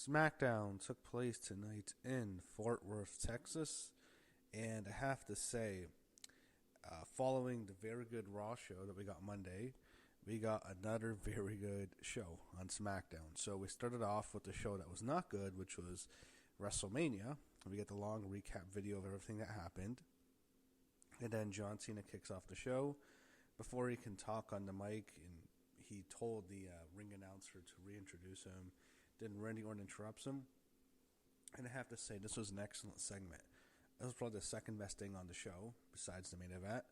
SmackDown took place tonight in Fort Worth, Texas, and I have to say, following the very good Raw show that we got Monday, we got another very good show on SmackDown. So we started off with the show that was not good, which was WrestleMania. We get the long recap video of everything that happened. And then John Cena kicks off the show. Before he can talk on the mic, and he told the ring announcer to reintroduce him. Then Randy Orton interrupts him. And I have to say, this was an excellent segment. This was probably the second best thing on the show, besides the main event,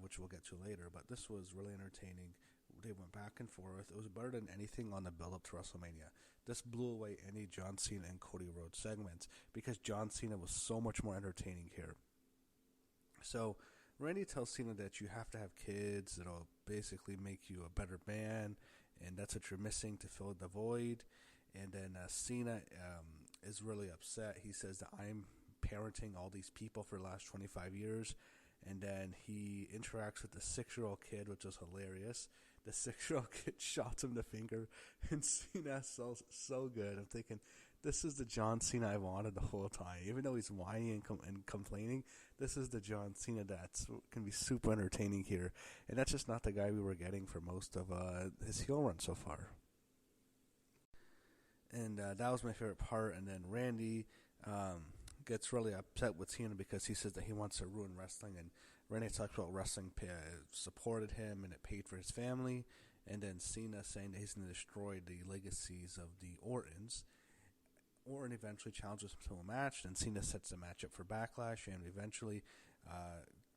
which we'll get to later. But this was really entertaining. They went back and forth. It was better than anything on the build-up to WrestleMania. This blew away any John Cena and Cody Rhodes segments because John Cena was so much more entertaining here. So Randy tells Cena that you have to have kids. It'll basically make you a better man, and that's what you're missing to fill the void. And then Cena is really upset. He says that I'm parenting all these people for the last 25 years. And then he interacts with the 6-year-old kid, which was hilarious. The 6-year-old kid shots him the finger, and Cena so good. I'm thinking, this is the John Cena I wanted the whole time. Even though he's whining and complaining, this is the John Cena that can be super entertaining here. And that's just not the guy we were getting for most of his heel run so far. And that was my favorite part. And then Randy gets really upset with Cena because he says that he wants to ruin wrestling, and Randy talks about wrestling supported him and it paid for his family, and then Cena saying that he's going to destroy the legacies of the Ortons. Orton eventually challenges him to a match, and Cena sets the match up for Backlash, and eventually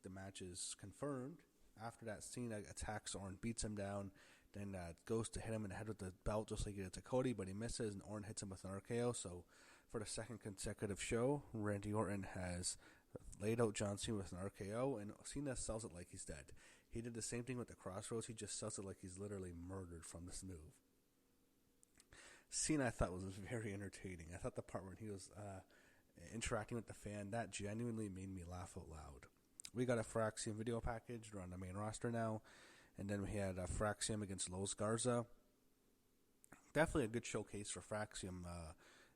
the match is confirmed. After that, Cena attacks Orton, beats him down, then goes to hit him in the head with the belt just like he did to Cody, but he misses, and Orton hits him with an RKO. So for the second consecutive show, Randy Orton has laid out John Cena with an RKO, and Cena sells it like he's dead. He did the same thing with the Crossroads. He just sells it like he's literally murdered from this move. Cena, I thought, was very entertaining. I thought the part when he was interacting with the fan, that genuinely made me laugh out loud. We got a Fraxium video package. They're on the main roster now. And then we had Fraxium against Los Garza. Definitely a good showcase for Fraxium.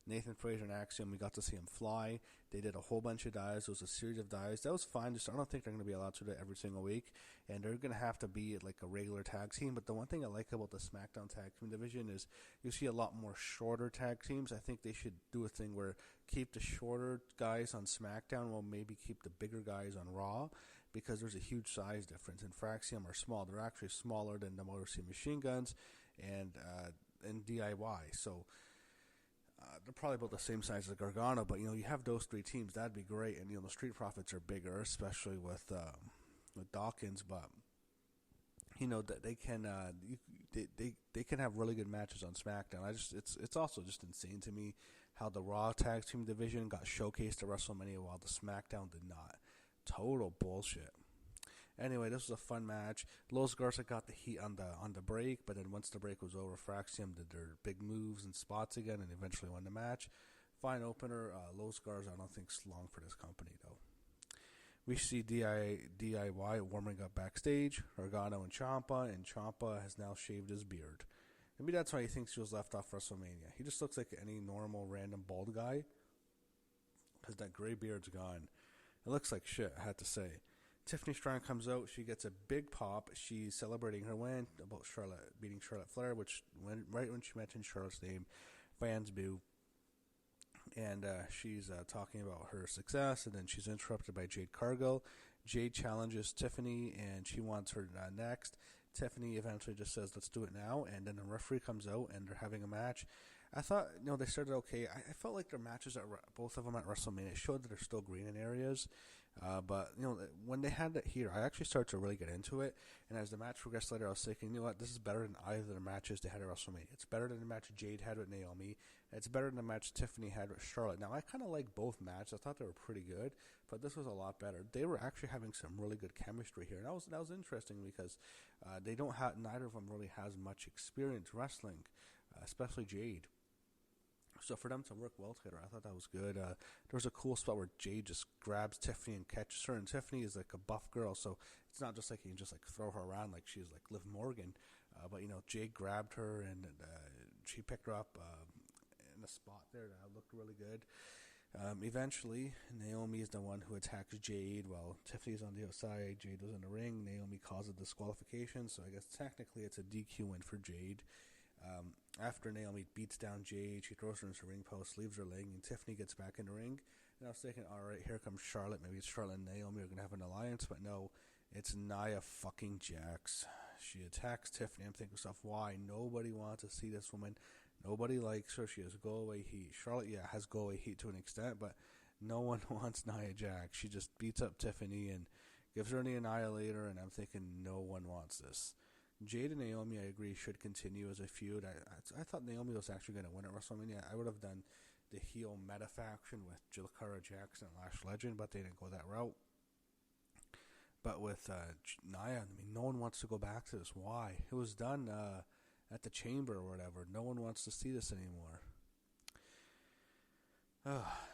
Nathan Frazier and Axiom, we got to see him fly. They did a whole bunch of dives. It was a series of dives. That was fine. Just I don't think they're going to be allowed to do it every single week. And they're going to have to be like a regular tag team. But the one thing I like about the SmackDown tag team division is you see a lot more shorter tag teams. I think they should do a thing where keep the shorter guys on SmackDown while maybe keep the bigger guys on Raw, because there's a huge size difference. And Fraxium are small. They're actually smaller than the Motor City Machine Guns and DIY. So they're probably about the same size as Gargano, but you have those three teams, that'd be great. And the Street Profits are bigger, especially with Dawkins, but that they can they can have really good matches on SmackDown. It's also just insane to me how the Raw tag team division got showcased at WrestleMania while the SmackDown did not. Total bullshit. Anyway, this was a fun match. Los Garza got the heat on the break, but then once the break was over, Fraxium did their big moves and spots again and eventually won the match. Fine opener. Los Garza, I don't think's long for this company, though. We see DIY warming up backstage, Gargano and Ciampa has now shaved his beard. Maybe that's why he thinks he was left off WrestleMania. He just looks like any normal, random, bald guy, because that gray beard's gone. It looks like shit, I had to say. Tiffany Strong comes out. She gets a big pop. She's celebrating her win about Charlotte beating Charlotte Flair, which right when she mentioned Charlotte's name, fans boo. And she's talking about her success, and then she's interrupted by Jade Cargill. Jade challenges Tiffany, and she wants her next. Tiffany eventually just says, let's do it now, and then the referee comes out, and they're having a match. I thought, they started okay. I felt like their matches, both of them at WrestleMania, showed that they're still green in areas. But, when they had it here, I actually started to really get into it. And as the match progressed later, I was thinking, what, this is better than either of the matches they had at WrestleMania. It's better than the match Jade had with Naomi. It's better than the match Tiffany had with Charlotte. Now, I kind of like both matches. I thought they were pretty good, but this was a lot better. They were actually having some really good chemistry here. And that was interesting because neither of them really has much experience wrestling, especially Jade. So for them to work well together, I thought that was good. There was a cool spot where Jade just grabs Tiffany and catches her, and Tiffany is like a buff girl, so it's not just like you can just like throw her around like she's like Liv Morgan. But Jade grabbed her and she picked her up in a spot there that looked really good. Eventually, Naomi is the one who attacks Jade while Tiffany's on the outside. Jade was in the ring. Naomi calls a disqualification, so I guess technically it's a DQ win for Jade. After Naomi beats down Jade, she throws her into the ring post, leaves her leg, and Tiffany gets back in the ring. And I was thinking, alright, here comes Charlotte. Maybe it's Charlotte and Naomi are going to have an alliance, but no, it's Nia fucking Jax. She attacks Tiffany. I'm thinking to myself, why? Nobody wants to see this woman. Nobody likes her. She has go-away heat. Charlotte, yeah, has go-away heat to an extent, but no one wants Nia Jax. She just beats up Tiffany and gives her the Annihilator, and I'm thinking no one wants this. Jade and Naomi, I agree, should continue as a feud. I thought Naomi was actually going to win at WrestleMania. I would have done the heel meta faction with Jakara Jackson and Lash Legend, but they didn't go that route. But with Nia, I mean, no one wants to go back to this. Why? It was done at the Chamber or whatever. No one wants to see this anymore.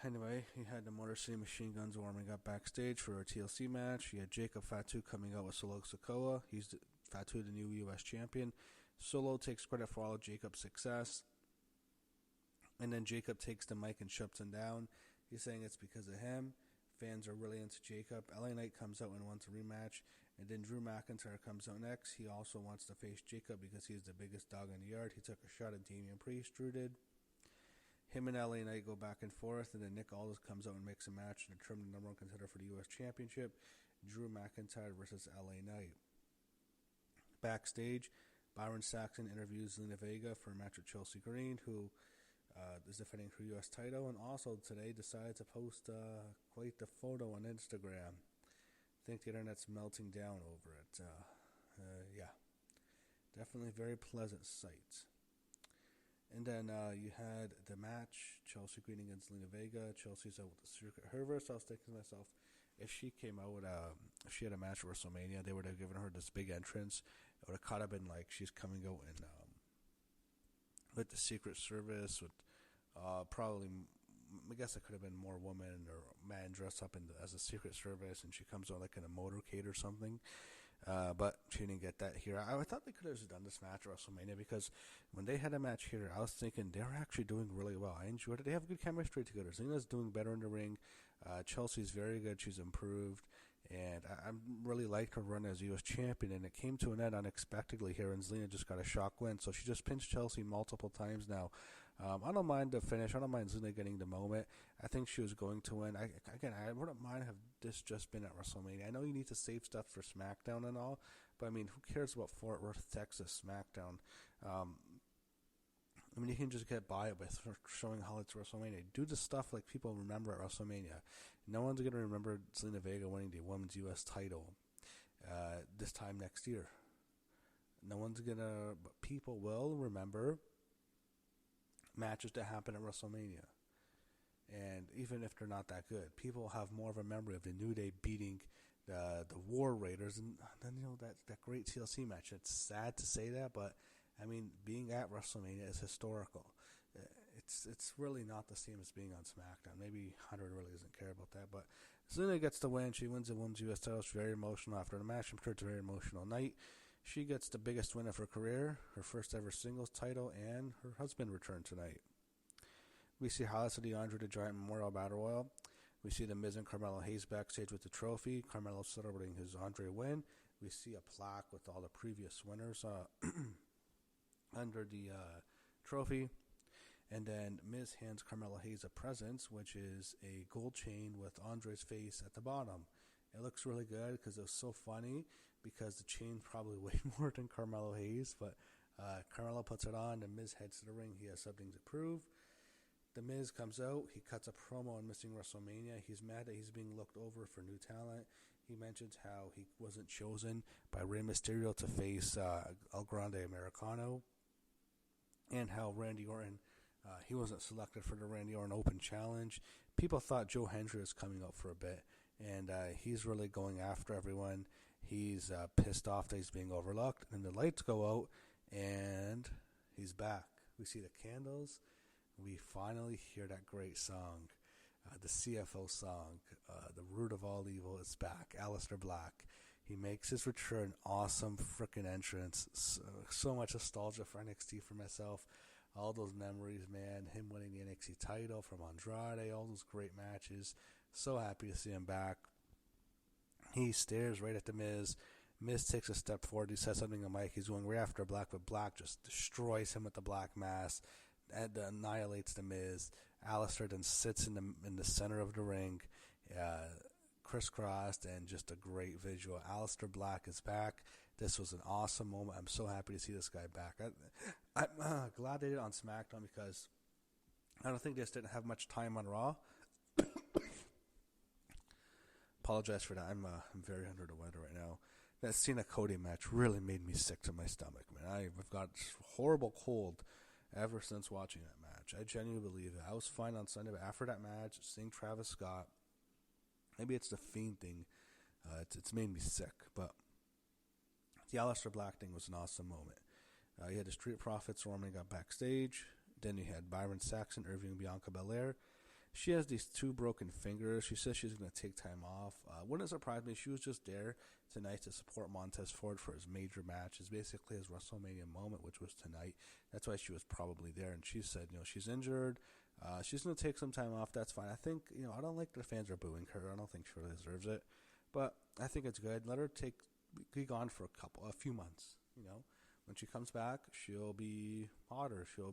Anyway, you had the Motor City Machine Guns warming up backstage for a TLC match. You had Jacob Fatu coming out with Solo Sikoa. He's Fatu, the new U.S. champion. Solo takes credit for all of Jacob's success. And then Jacob takes the mic and shuts him down. He's saying it's because of him. Fans are really into Jacob. LA Knight comes out and wants a rematch. And then Drew McIntyre comes out next. He also wants to face Jacob because he's the biggest dog in the yard. He took a shot at Damian Priest. Drew did. Him and LA Knight go back and forth. And then Nick Aldis comes out and makes a match to determine the number one contender for the U.S. Championship. Drew McIntyre versus LA Knight. Backstage, Byron Saxton interviews Zelina Vega for a match with Chelsea Green, who is defending her U.S. title, and also today decided to post quite the photo on Instagram. I think the internet's melting down over it. Yeah, definitely a very pleasant sight. And then you had the match, Chelsea Green against Zelina Vega. Chelsea's out with the Secret Herver, so I was thinking to myself, if she came out with if she had a match at WrestleMania, they would have given her this big entrance. It would have kind of been like she's coming out in with the Secret Service, with probably, I guess it could have been more woman or man dressed up as a Secret Service, and she comes out like in a motorcade or something. But she didn't get that here. I thought they could have just done this match at WrestleMania, because when they had a match here, I was thinking they were actually doing really well. I enjoyed it. They have good chemistry together. Zelina's doing better in the ring. Chelsea's very good. She's improved. And I really liked her run as U.S. champion, and it came to an end unexpectedly here, and Zelina just got a shock win. So she just pinched Chelsea multiple times now. I don't mind the finish. I don't mind Zelina getting the moment. I think she was going to win. I wouldn't mind have this just been at WrestleMania. I know you need to save stuff for SmackDown and all, but I mean, who cares about Fort Worth, Texas SmackDown? I mean, you can just get by it with showing how it's WrestleMania. Do the stuff like people remember at WrestleMania. No one's going to remember Zelina Vega winning the Women's U.S. title this time next year. No one's going to, but people will remember matches that happen at WrestleMania. And even if they're not that good, people have more of a memory of the New Day beating the War Raiders, and then, you know, that great TLC match. It's sad to say that, but I mean, being at WrestleMania is historical. It's really not the same as being on SmackDown. Maybe Hunter really doesn't care about that, but Zelina gets the win. She wins the Women's U.S. title. She's very emotional after the match. I'm sure it's a very emotional night. She gets the biggest win of her career, her first ever singles title, and her husband returned tonight. We see highlights of the Andre the Giant Memorial Battle Royal. We see the Miz and Carmelo Hayes backstage with the trophy. Carmelo celebrating his Andre win. We see a plaque with all the previous winners under the trophy. And then Miz hands Carmelo Hayes a present, which is a gold chain with Andre's face at the bottom. It looks really good because it was so funny, because the chain probably weighed more than Carmelo Hayes. But Carmelo puts it on, and Miz heads to the ring. He has something to prove. The Miz comes out. He cuts a promo on missing WrestleMania. He's mad that he's being looked over for new talent. He mentions how he wasn't chosen by Rey Mysterio to face El Grande Americano, and how Randy Orton, he wasn't selected for the Randy Orton Open Challenge. People thought Joe Hendry was coming up for a bit, and he's really going after everyone. He's pissed off that he's being overlooked, and the lights go out, and he's back. We see the candles. We finally hear that great song, the CFO song, The Root of All Evil is back, Aleister Black. He makes his return, awesome freaking entrance, so much nostalgia for NXT for myself. all those memories, man. Him winning the NXT title from Andrade, all those great matches. So happy to see him back. He stares right at the Miz. Miz takes a step forward. He says something to Mike. He's going right after Black, but Black just destroys him with the Black Mass and annihilates the Miz. Alistair then sits in the center of the ring, crisscrossed, and just a great visual. Alistair Black is back. This was an awesome moment. I'm so happy to see this guy back. I'm glad they did it on SmackDown because I don't think they just didn't have much time on Raw. Apologize for that. I'm very under the weather right now. That Cena Cody match really made me sick to my stomach, man. I've got a horrible cold ever since watching that match. I genuinely believe it. I was fine on Sunday, but after that match, seeing Travis Scott, maybe it's the Fiend thing. It's made me sick, but the Aleister Black thing was an awesome moment. You had the Street Profits Roman got backstage. Then you had Byron Saxton interviewing Bianca Belair. She has these 2 broken fingers. She says she's going to take time off. Wouldn't surprise me. She was just there tonight to support Montez Ford for his major match. It's basically his WrestleMania moment, which was tonight. That's why she was probably there. And she said, she's injured. She's going to take some time off. That's fine. I think, I don't like the fans are booing her. I don't think she really deserves it. But I think it's good. Let her be gone for a few months. When she comes back, she'll be hotter. She'll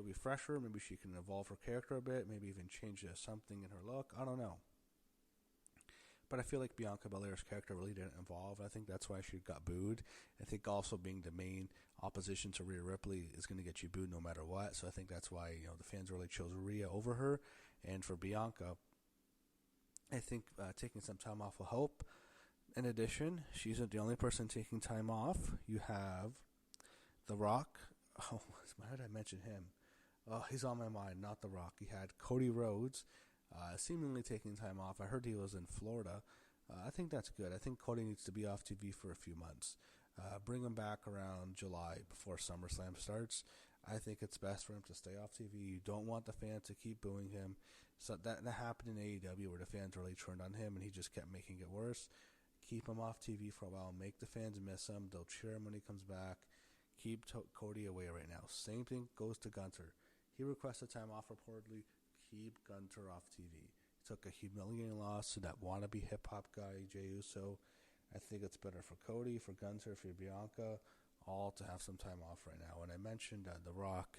be fresher. Maybe she can evolve her character a bit. Maybe even change something in her look. I don't know. But I feel like Bianca Belair's character really didn't evolve. I think that's why she got booed. I think also being the main opposition to Rhea Ripley is going to get you booed no matter what. So I think that's why the fans really chose Rhea over her. And for Bianca, I think taking some time off will help. In addition, she's not the only person taking time off. You have The Rock. Oh, why did I mention him? Oh, he's on my mind, not The Rock. He had Cody Rhodes seemingly taking time off. I heard he was in Florida. I think that's good. I think Cody needs to be off TV for a few months. Bring him back around July before SummerSlam starts. I think it's best for him to stay off TV. You don't want the fans to keep booing him. So that happened in AEW where the fans really turned on him and he just kept making it worse. Keep him off TV for a while. Make the fans miss him. They'll cheer him when he comes back. Keep Cody away right now. Same thing goes to Gunther. He requested time off reportedly. Keep Gunther off TV. He took a humiliating loss to that wannabe hip-hop guy, Jey Uso. I think it's better for Cody, for Gunther, for Bianca, all to have some time off right now. And I mentioned The Rock.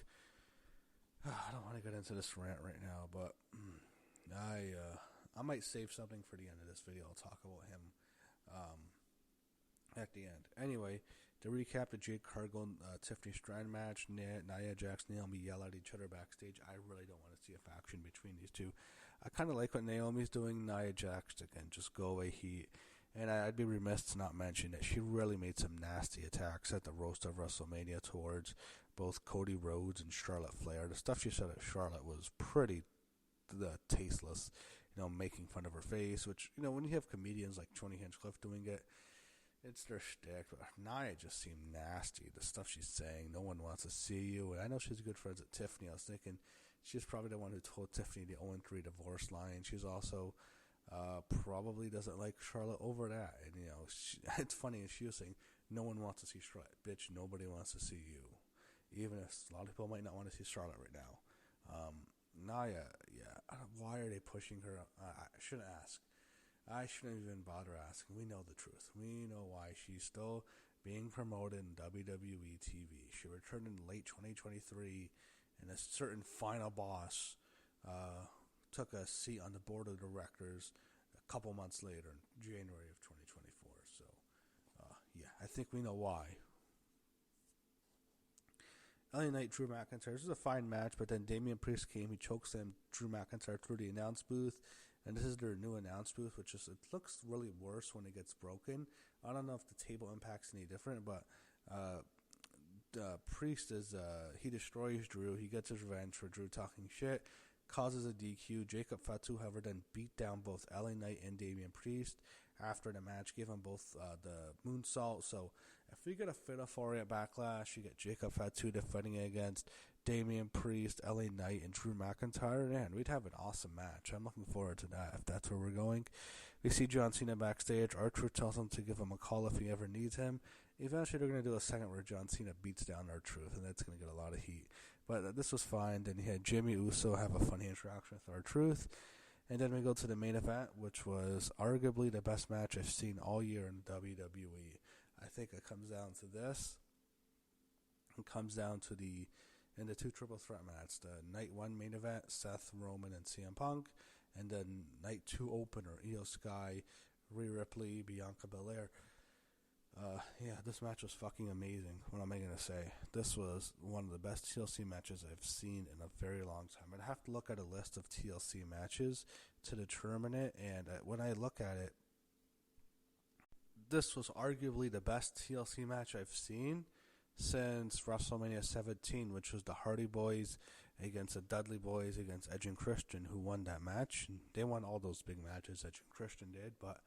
I don't want to get into this rant right now, but I might save something for the end of this video. I'll talk about him at the end. Anyway, to recap the Jade Cargill Tiffany Stratton match, Nia Jax, Naomi yell at each other backstage. I really don't want to see a faction between these two. I kind of like what Naomi's doing. Nia Jax, again, just go away heat. And I'd be remiss to not mention that she really made some nasty attacks at the roast of WrestleMania towards both Cody Rhodes and Charlotte Flair. The stuff she said at Charlotte was pretty tasteless. Making fun of her face, which, when you have comedians like Tony Hinchcliffe doing it, it's their shtick. But Nia just seemed nasty. The stuff she's saying, no one wants to see you. And I know she's good friends with Tiffany. I was thinking she's probably the one who told Tiffany the 0-3 divorce line. She's also probably doesn't like Charlotte over that. And, it's funny. She was saying, no one wants to see Charlotte. Bitch, nobody wants to see you. Even if a lot of people might not want to see Charlotte right now. Nia, why are they pushing her? I shouldn't ask. I shouldn't even bother asking. We know the truth. We know why she's still being promoted in WWE TV. She returned in late 2023, and a certain final boss took a seat on the board of directors a couple months later, in January of 2024. So, I think we know why. LA Knight, Drew McIntyre. This is a fine match, but then Damian Priest came. He chokes him, Drew McIntyre, through the announce booth. And this is their new announce booth, which it looks really worse when it gets broken. I don't know if the table impact's any different, but Priest he destroys Drew. He gets his revenge for Drew talking shit, causes a DQ. Jacob Fatu, however, then beat down both LA Knight and Damian Priest after the match, gave them both the moonsault. So if we get a Fatal 4-way at Backlash, you get Jacob Fatu defending against Damian Priest, LA Knight, and Drew McIntyre. Man, we'd have an awesome match. I'm looking forward to that if that's where we're going. We see John Cena backstage. R-Truth tells him to give him a call if he ever needs him. Eventually, they're going to do a segment where John Cena beats down R-Truth, and that's going to get a lot of heat. But this was fine. Then you had Jimmy Uso have a funny interaction with R-Truth. And then we go to the main event, which was arguably the best match I've seen all year in WWE. I think it comes down to this. It comes down to the two triple threat matches. The night 1 main event, Seth Roman and CM Punk. And then night 2 opener, Io Sky, Rhea Ripley, Bianca Belair. This match was fucking amazing. What am I going to say? This was one of the best TLC matches I've seen in a very long time. I'd have to look at a list of TLC matches to determine it, and when I look at it, this was arguably the best TLC match I've seen since WrestleMania 17, which was the Hardy Boys against the Dudley Boys against Edge and Christian, who won that match. And they won all those big matches, Edge and Christian did, but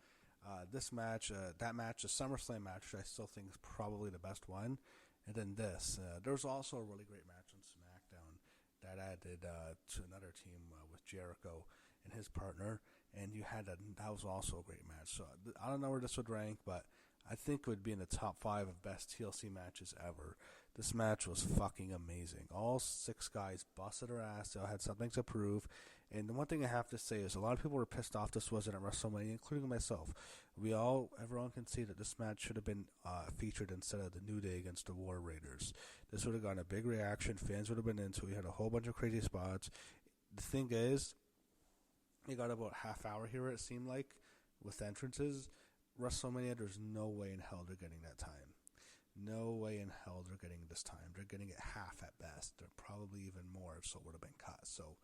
this match, that match, the SummerSlam match, I still think is probably the best one. And then this. There was also a really great match on SmackDown that added to another team with Jericho and his partner. And that was also a great match. So I don't know where this would rank, but I think it would be in the top 5 of best TLC matches ever. This match was fucking amazing. All 6 guys busted their ass. They all had something to prove. And the one thing I have to say is a lot of people were pissed off this wasn't at WrestleMania, including myself. Everyone can see that this match should have been featured instead of the New Day against the War Raiders. This would have gotten a big reaction. Fans would have been into it. We had a whole bunch of crazy spots. The thing is, you got about half hour here, it seemed like, with entrances. WrestleMania, there's no way in hell they're getting that time. No way in hell they're getting this time. They're getting it half at best. They're probably even more, so it would have been cut. So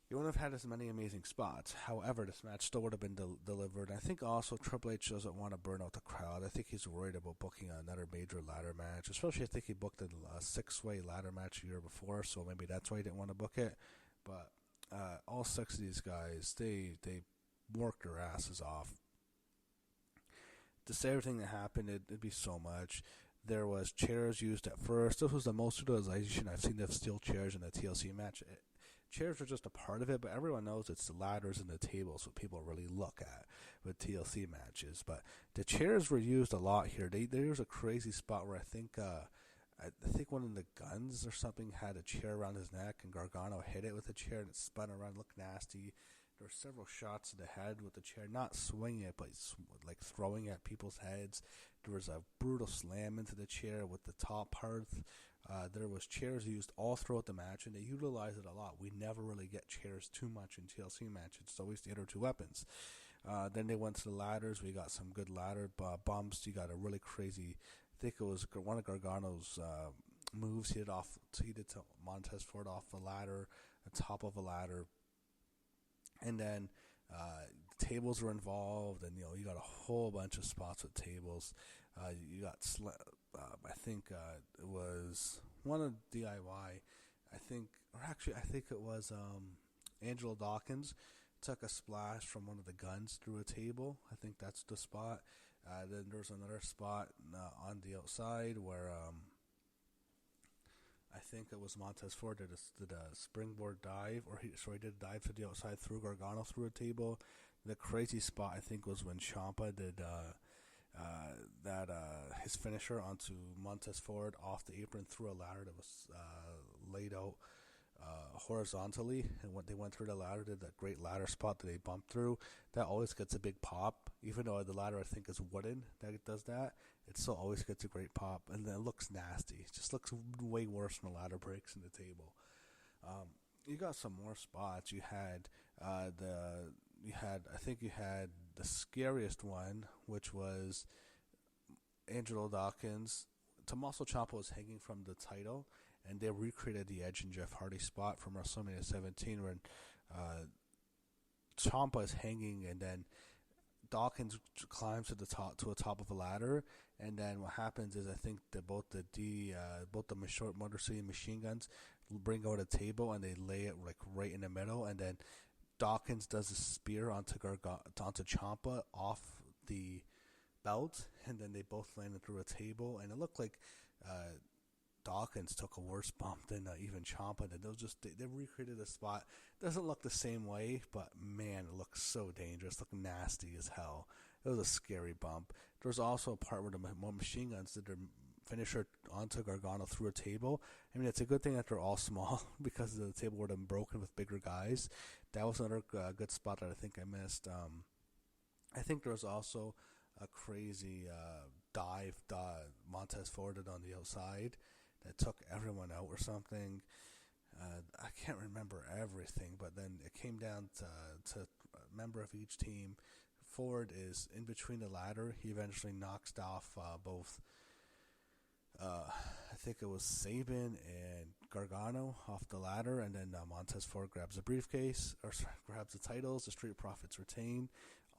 you wouldn't have had as many amazing spots. However, this match still would have been delivered. I think also Triple H doesn't want to burn out the crowd. I think he's worried about booking another major ladder match, especially I think he booked a 6-way ladder match a year before, so maybe that's why he didn't want to book it. But all 6 of these guys, they worked their asses off. To say everything that happened, it'd be so much. There was chairs used at first. This was the most utilization I've seen of steel chairs in a TLC match. Chairs are just a part of it, but everyone knows it's the ladders and the tables what people really look at with TLC matches. But the chairs were used a lot here. There was a crazy spot where I think one of the Guns or something had a chair around his neck, and Gargano hit it with a chair, and it spun around, looked nasty. There were several shots to the head with the chair, not swinging it, but like throwing at people's heads. There was a brutal slam into the chair with the top part. There was chairs used all throughout the match, and they utilize it a lot. We never really get chairs too much in TLC matches. It's always the other 2 weapons. Then they went to the ladders. We got some good ladder bumps. You got a really crazy, I think it was one of Gargano's moves. He did to Montez Ford off the ladder, the top of a ladder. And then tables were involved, and you got a whole bunch of spots with tables. You got I think it was one of DIY. I think it was Angelo Dawkins took a splash from one of the Guns through a table. I think that's the spot. Then there was another spot on the outside where I think it was Montez Ford did a springboard dive, he did a dive to the outside through Gargano through a table. The crazy spot I think was when Ciampa did his finisher onto Montez Ford off the apron through a ladder that was laid out horizontally, and when they went through the ladder, did that great ladder spot that they bumped through. That always gets a big pop, even though the ladder I think is wooden that it does that. It still always gets a great pop, and then it looks nasty. It just looks way worse when the ladder breaks in the table. You got some more spots. You had the scariest one, which was Angelo Dawkins. Tommaso Ciampa was hanging from the title, and they recreated the Edge and Jeff Hardy spot from WrestleMania 17 when Ciampa is hanging, and then Dawkins climbs to the top of a ladder, and then what happens is I think that both the short Motor City Machine Guns bring out a table and they lay it like right in the middle, and then Dawkins does a spear onto Ciampa off the belt, and then they both landed through a table, and it looked like Dawkins took a worse bump than even Ciampa did. They recreated the spot. Doesn't look the same way, but man, it looks so dangerous. Looked nasty as hell. It was a scary bump. There was also a part where the machine guns did their finisher onto Gargano through a table. I mean, it's a good thing that they're all small because the table would have been broken with bigger guys. That was another good spot that I think I missed. I think there was also a crazy dive Montez Ford did on the outside that took everyone out or something. I can't remember everything, but then it came down to a member of each team. Ford is in between the ladder. He eventually knocks off both, I think it was Sabin and Gargano off the ladder, and then Montez Ford grabs a briefcase, or grabs the titles. The Street Profits retain.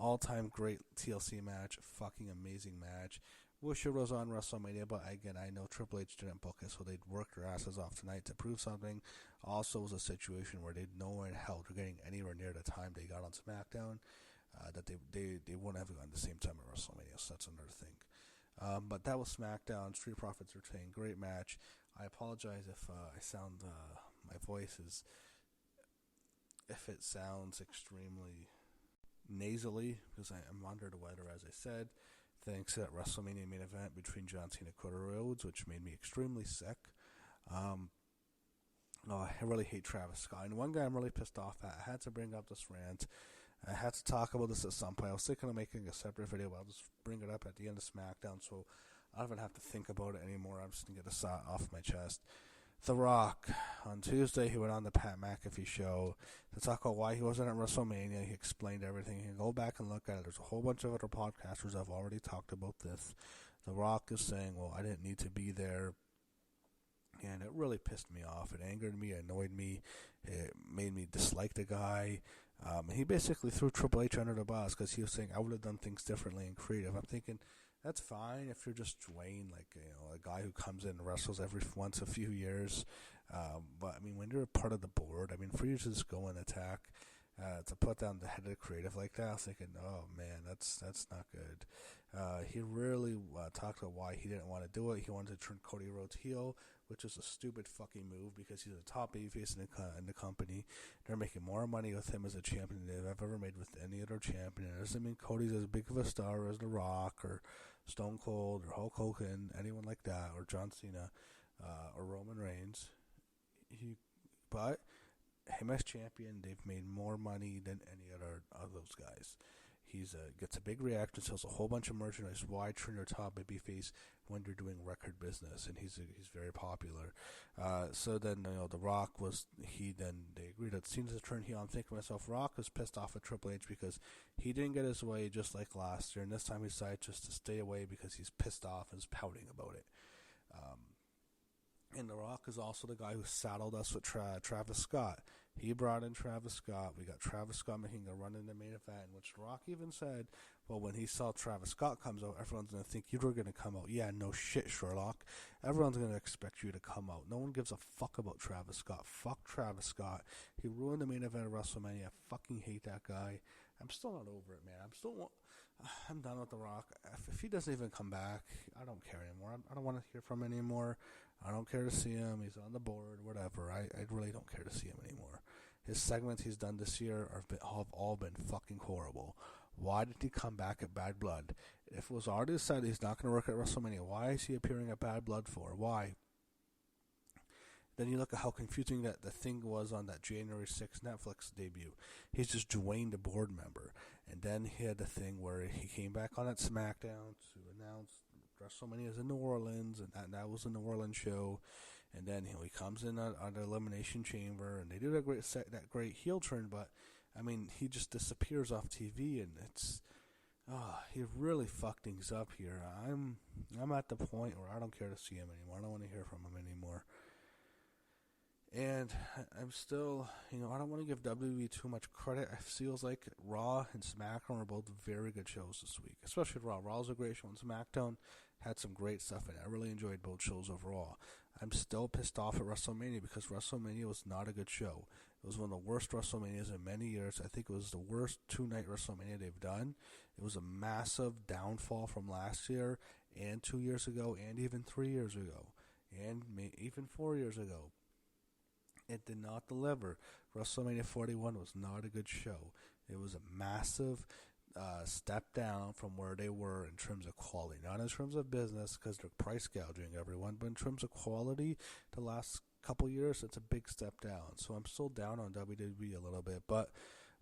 All-time great TLC match. Fucking amazing match. Wish it was on WrestleMania, but again, I know Triple H didn't book it, so they'd work their asses off tonight to prove something. Also, it was a situation where they'd no in hell they're getting anywhere near the time they got on SmackDown, that they wouldn't have gone the same time at WrestleMania, so that's another thing. But that was SmackDown. Street Profits retain. Great match. I apologize if I sound, my voice is, if it sounds extremely nasally, because I'm under the weather, as I said. Thanks to that WrestleMania main event between John Cena and Cody Rhodes, which made me extremely sick. I really hate Travis Scott. And one guy I'm really pissed off at, I had to bring up this rant. I had to talk about this at some point. I was thinking of making a separate video, but I'll just bring it up at the end of SmackDown, so I don't even have to think about it anymore. I'm just going to get this off my chest. The Rock, on Tuesday, he went on the Pat McAfee show to talk about why he wasn't at WrestleMania. He explained everything. You can go back and look at it. There's a whole bunch of other podcasters that have already talked about this. The Rock is saying, well, I didn't need to be there. And it really pissed me off. It angered me, it annoyed me. It made me dislike the guy. He basically threw Triple H under the bus because he was saying, I would have done things differently and creative. I'm thinking, that's fine if you're just Dwayne, like, a guy who comes in and wrestles every once a few years. But, I mean, when you're a part of the board, I mean, for you to just go and attack, to put down the head of the creative like that, I was thinking, oh, man, that's not good. He really talked about why he didn't want to do it. He wanted to turn Cody Rhodes heel, which is a stupid fucking move because he's a top babyface in the company. They're making more money with him as a champion than they've ever made with any other champion. It doesn't mean Cody's as big of a star as The Rock or Stone Cold or Hulk Hogan, anyone like that, or John Cena, or Roman Reigns. But him as champion, they've made more money than any other of those guys. He's gets a big reaction, sells a whole bunch of merchandise. Why turn your top babyface when you're doing record business? And he's very popular. So then, The Rock they agreed that Cena's a turn heel. I'm thinking to myself, Rock was pissed off at Triple H because he didn't get his way just like last year, and this time he decided just to stay away because he's pissed off and is pouting about it. And The Rock is also the guy who saddled us with Travis Scott. He brought in Travis Scott. We got Travis Scott making a run in the main event, in which The Rock even said, well, when he saw Travis Scott comes out, everyone's going to think you were going to come out. Yeah, no shit, Sherlock. Everyone's going to expect you to come out. No one gives a fuck about Travis Scott. Fuck Travis Scott. He ruined the main event of WrestleMania. I fucking hate that guy. I'm still not over it, man. I'm done with The Rock. If he doesn't even come back, I don't care anymore. I don't want to hear from him anymore. I don't care to see him. He's on the board, whatever. I really don't care to see him anymore. His segments he's done this year have all been fucking horrible. Why did he come back at Bad Blood? If it was already decided he's not going to work at WrestleMania, why is he appearing at Bad Blood for? Why? Then you look at how confusing that the thing was on that January 6th Netflix debut. He's just Dwayne, the board member. And then he had the thing where he came back on at SmackDown to announce WrestleMania is in New Orleans, and that was a New Orleans show. And then he comes in on the Elimination Chamber, and they do that great heel turn, but I mean, he just disappears off TV, and he really fucked things up here. I'm at the point where I don't care to see him anymore. I don't want to hear from him anymore. And I'm still, I don't want to give WWE too much credit. It feels like Raw and SmackDown are both very good shows this week, especially Raw. Raw's a great show, and SmackDown had some great stuff in it. I really enjoyed both shows overall. I'm still pissed off at WrestleMania because WrestleMania was not a good show. It was one of the worst WrestleManias in many years. I think it was the worst two-night WrestleMania they've done. It was a massive downfall from last year and 2 years ago and even 3 years ago and even 4 years ago. It did not deliver. WrestleMania 41 was not a good show. It was a massive step down from where they were in terms of quality, not in terms of business because they're price gouging everyone, but in terms of quality, the last couple years it's a big step down. So I'm still down on WWE a little bit, but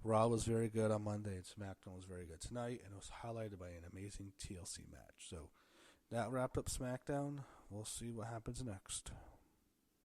Raw was very good on Monday and SmackDown was very good tonight, and it was highlighted by an amazing TLC match. So that wrapped up SmackDown. We'll see what happens next.